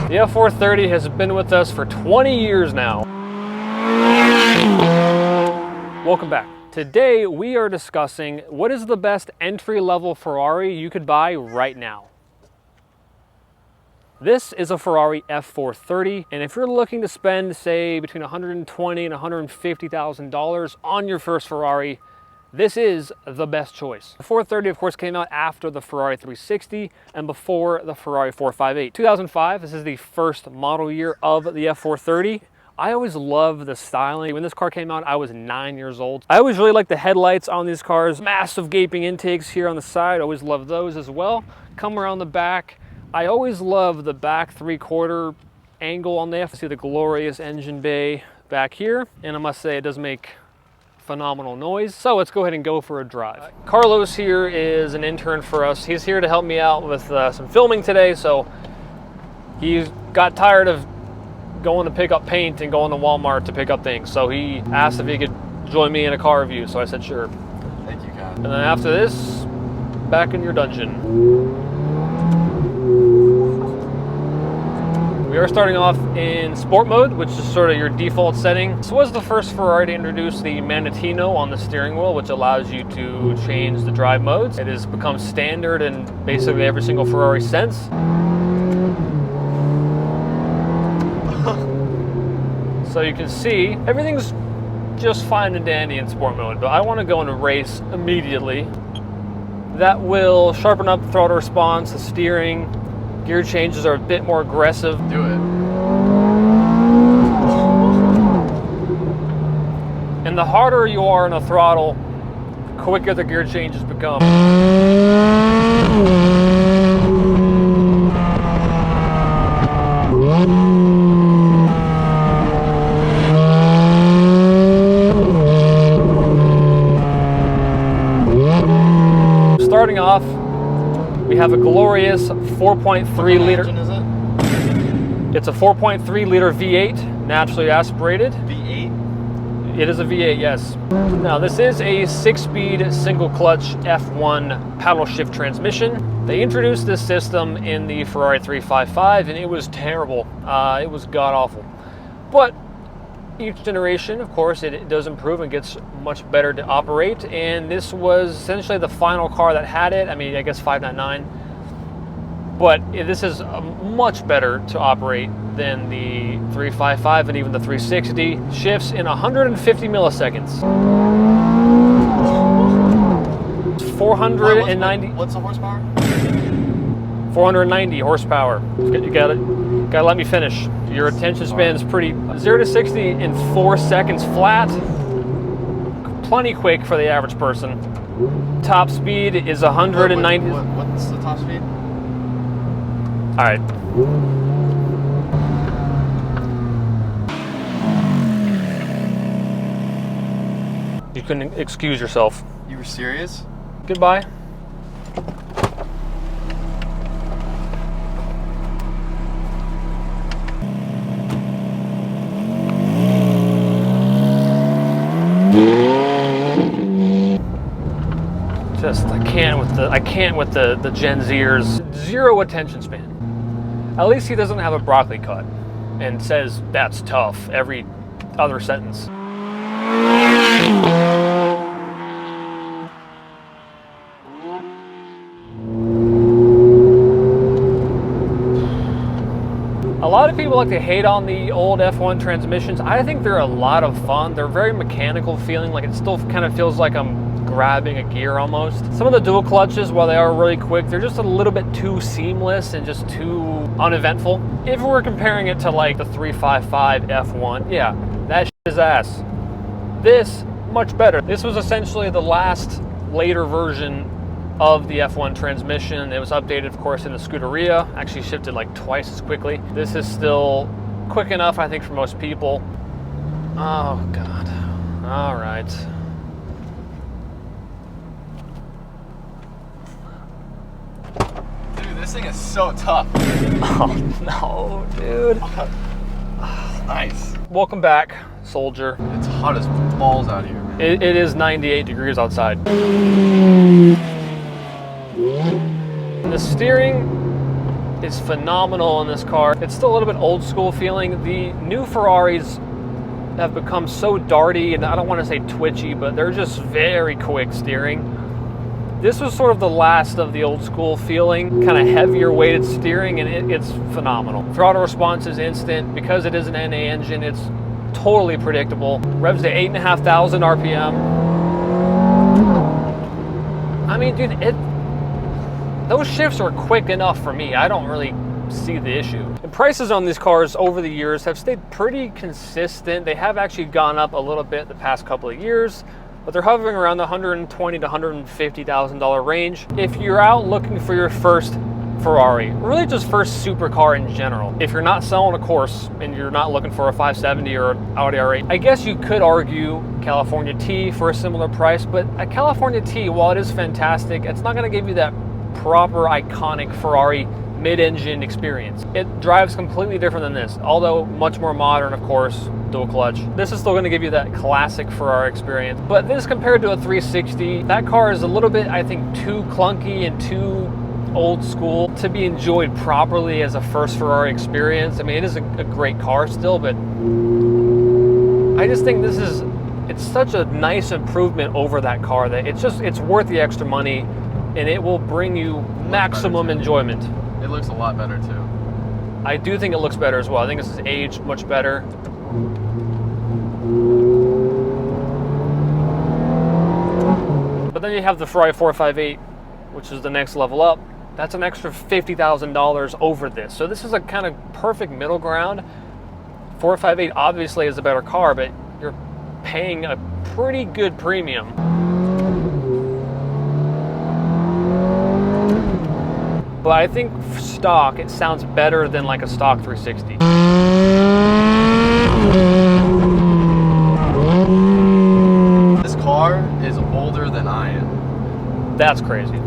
The F430 has been with us for 20 years now. Welcome back. Today we are discussing what is the best entry-level Ferrari you could buy right now. This is a Ferrari F430, and if you're looking to spend, say, between $120,000 and $150,000 on your first Ferrari, this is the best choice. The 430, of course, came out after the Ferrari 360 and before the Ferrari 458. 2005, this is the first model year of the F430. I always loved the styling. When this car came out, I was 9 years old. I always really liked the headlights on these cars. Massive gaping intakes here on the side. Always loved those as well. Come around the back. I always love the back 3/4 angle on the F. See the glorious engine bay back here. And I must say, it does make phenomenal noise. So let's go ahead and go for a drive. Carlos here is an intern for us. He's here to help me out with some filming today. So he got tired of going to pick up paint and going to Walmart to pick up things. So he asked if he could join me in a car review. So I said, sure. Thank you, Kat. And then after this, back in your dungeon. We are starting off in sport mode, which is sort of your default setting. This was the first Ferrari to introduce the Manettino on the steering wheel, which allows you to change the drive modes. It has become standard in basically every single Ferrari since. So you can see everything's just fine and dandy in sport mode, but I want to go into race immediately. That will sharpen up the throttle response, the steering. Gear changes are a bit more aggressive. Do it. And the harder you are on the throttle, the quicker the gear changes become. Starting off, we have a glorious 4.3 liter. What engine is it? It's a 4.3 liter V8, naturally aspirated. V8? It is a V8, yes. Now this is a 6-speed single clutch F1 paddle shift transmission. They introduced this system in the Ferrari 355 and it was terrible. It was god awful. But each generation, of course, it does improve and gets much better to operate. And this was essentially the final car that had it. I mean, I guess 599. But this is much better to operate than the 355 and even the 360. Shifts in 150 milliseconds. 490. What's the horsepower? 490 horsepower. You gotta let me finish. Your attention span is pretty 0 to 60 in 4 seconds flat. Plenty quick for the average person. Top speed is 190. What's the top speed? All right. You can excuse yourself. You were serious? Goodbye. I can't with the Gen Zers. Zero attention span. At least he doesn't have a broccoli cut and says that's tough every other sentence. A lot of people like to hate on the old F1 transmissions. I think they're a lot of fun. They're very mechanical feeling, like it still kind of feels like I'm grabbing a gear almost. Some of the dual clutches, while they are really quick, they're just a little bit too seamless and just too uneventful. If we're comparing it to like the 355 F1, yeah, that shit is ass. This, much better. This was essentially the last later version of the F1 transmission. It was updated, of course, in the Scuderia. Actually shifted like twice as quickly. This is still quick enough, I think, for most people. Oh, God. All right. Dude, this thing is so tough. Oh, no, dude. Nice. Welcome back, soldier. It's hot as balls out here. It is 98 degrees outside. The steering is phenomenal in this car. It's still a little bit old school feeling. The new Ferraris have become so darty, and I don't want to say twitchy, but they're just very quick steering. This was sort of the last of the old school feeling, kind of heavier weighted steering, and it's phenomenal. Throttle response is instant. Because it is an NA engine, it's totally predictable. Revs to 8,500 RPM. I mean, dude, those shifts are quick enough for me. I don't really see the issue. The prices on these cars over the years have stayed pretty consistent. They have actually gone up a little bit the past couple of years, but they're hovering around the $120,000 to $150,000 range. If you're out looking for your first Ferrari, really just first supercar in general, if you're not selling a course and you're not looking for a 570 or an Audi R8, I guess you could argue California T for a similar price, but a California T, while it is fantastic, it's not going to give you that proper iconic Ferrari mid-engine experience. It drives completely different than this, although much more modern, of course, dual clutch. This is still going to give you that classic Ferrari experience, but this compared to a 360, that car is a little bit, I think, too clunky and too old school to be enjoyed properly as a first Ferrari experience. I mean, it is a great car still, but I just think it's such a nice improvement over that car that it's worth the extra money, and it will bring you maximum enjoyment. It looks a lot better too. I do think it looks better as well. I think this is aged much better. But then you have the Ferrari 458, which is the next level up. That's an extra $50,000 over this. So this is a kind of perfect middle ground. 458 obviously is a better car, but you're paying a pretty good premium. But I think stock, it sounds better than like a stock 360. This car is older than I am. That's crazy.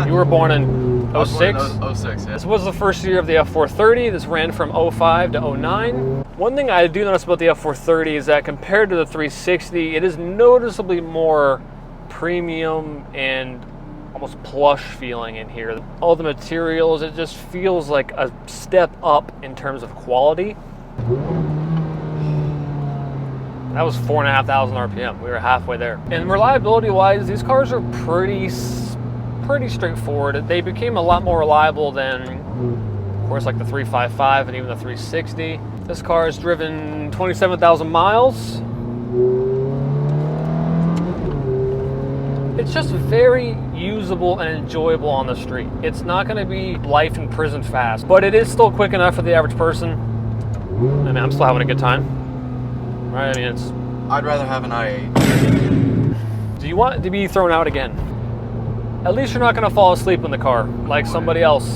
You were born in 06? 06, yeah. This was the first year of the F430. This ran from 05 to 09. One thing I do notice about the F430 is that compared to the 360, it is noticeably more premium and almost plush feeling in here. All the materials, it just feels like a step up in terms of quality. That was 4,500 RPM. We were halfway there. And reliability wise, these cars are pretty straightforward. They became a lot more reliable than, of course, like the 355 and even the 360. This car has driven 27,000 miles. It's just very usable and enjoyable on the street. It's not going to be life in prison fast, but it is still quick enough for the average person. I mean, I'm still having a good time, right? I mean, I'd rather have an i8. Do you want to be thrown out again? At least you're not going to fall asleep in the car like somebody else.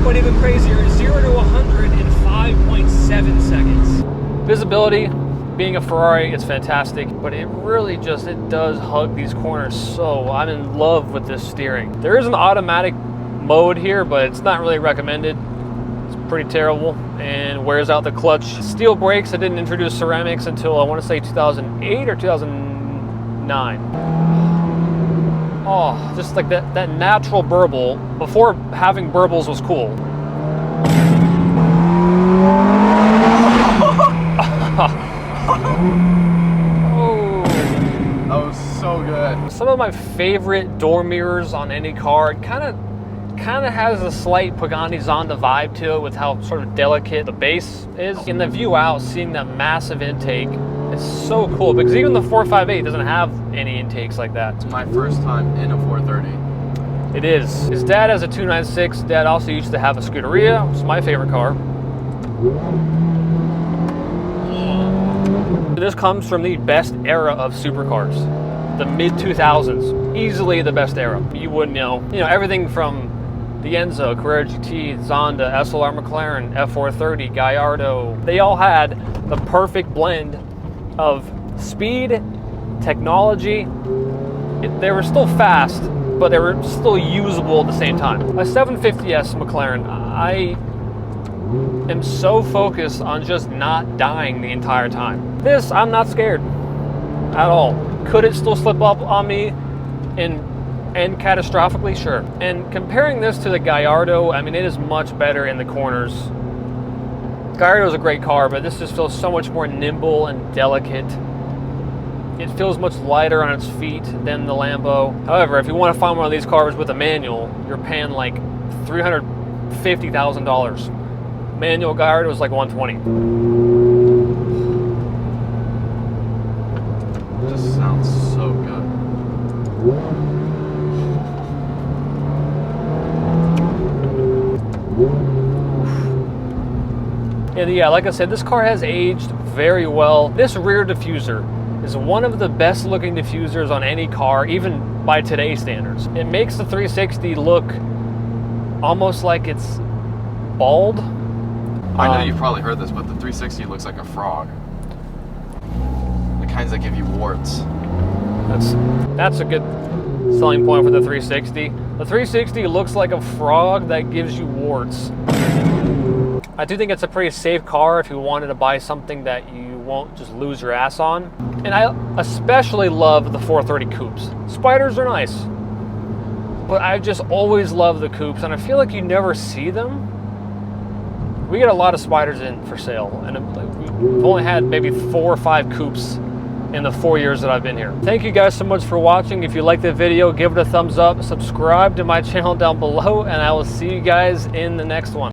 But even crazier, 0 to 100 in 5.7 seconds. Visibility. Being a Ferrari, it's fantastic, but it really it does hug these corners so. I'm in love with this steering. There is an automatic mode here, but it's not really recommended. It's pretty terrible and wears out the clutch. Steel brakes, I didn't introduce ceramics until I want to say 2008 or 2009. Oh, just like that natural burble. Before having burbles was cool. Oh, that was so good. Some of my favorite door mirrors on any car. It kind of has a slight Pagani Zonda vibe to it with how sort of delicate the base is. In the view out, seeing that massive intake is so cool because even the 458 doesn't have any intakes like that. It's my first time in a 430. It is. His dad has a 296. Dad also used to have a Scuderia, which is my favorite car. This comes from the best era of supercars, the mid-2000s. Easily the best era. You wouldn't know. You know, everything from the Enzo, Carrera GT, Zonda, SLR McLaren, F430, Gallardo. They all had the perfect blend of speed, technology. They were still fast, but they were still usable at the same time. A 750S McLaren, I am so focused on just not dying the entire time. This, I'm not scared at all. Could it still slip up on me in And catastrophically, sure. And comparing this to the Gallardo, I mean, it is much better in the corners. Gallardo is a great car, but this just feels so much more nimble and delicate. It feels much lighter on its feet than the Lambo. However, if you want to find one of these cars with a manual, you're paying like $350,000. Manual Gallardo is like $120. This sounds so good. And yeah, like I said, this car has aged very well. This rear diffuser is one of the best looking diffusers on any car, even by today's standards. It makes the 360 look almost like it's bald. I know you've probably heard this, but the 360 looks like a frog. The kinds that give you warts. That's a good selling point for the 360. The 360 looks like a frog that gives you warts. I do think it's a pretty safe car if you wanted to buy something that you won't just lose your ass on. And I especially love the 430 coupes. Spiders are nice, but I just always love the coupes, and I feel like you never see them. We get a lot of Spiders in for sale, and we've only had maybe 4 or 5 coupes in the 4 years that I've been here. Thank you guys so much for watching. If you liked the video, give it a thumbs up, subscribe to my channel down below, and I will see you guys in the next one.